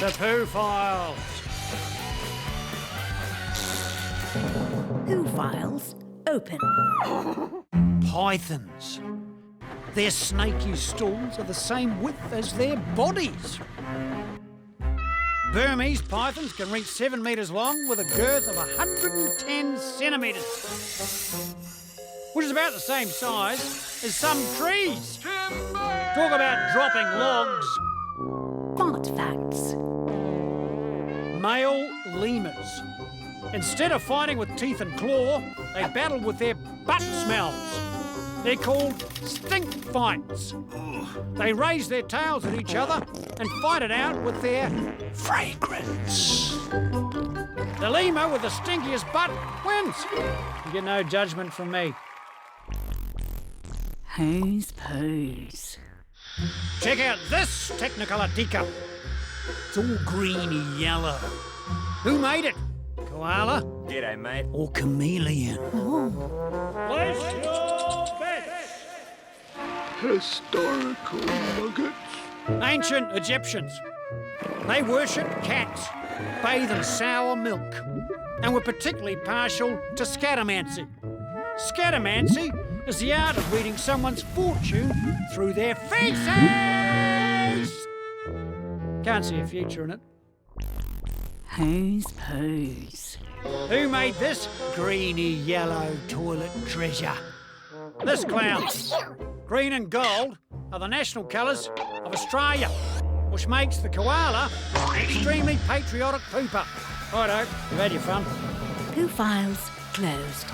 The Poo Files. Poo Files open. Pythons. Their snaky stools are the same width as their bodies. Burmese pythons can reach 7 metres long with a girth of 110 centimetres, which is about the same size as some trees. Talk about dropping logs. Fart facts. Male lemurs. Instead of fighting with teeth and claw, they battle with their butt smells. They're called stink fights. They raise their tails at each other and fight it out with their fragrance. The lemur with the stinkiest butt wins. You get no judgment from me. Who's Poos? Check out this Technicolor teacup. It's all greeny yellow. Who made it? Koala? G'day, mate. Or Chameleon? Place your bets. Historical nuggets. Ancient Egyptians. They worshipped cats, bathe in sour milk, and were particularly partial to scatomancy. Scatomancy is the art of reading someone's fortune through their faces. Can't see a future in it. Who's Poos? Who made this greeny yellow toilet treasure? This clown. Green and gold are the national colours of Australia, which makes the koala an extremely patriotic pooper. Righto, you've had your fun. Poo Files closed.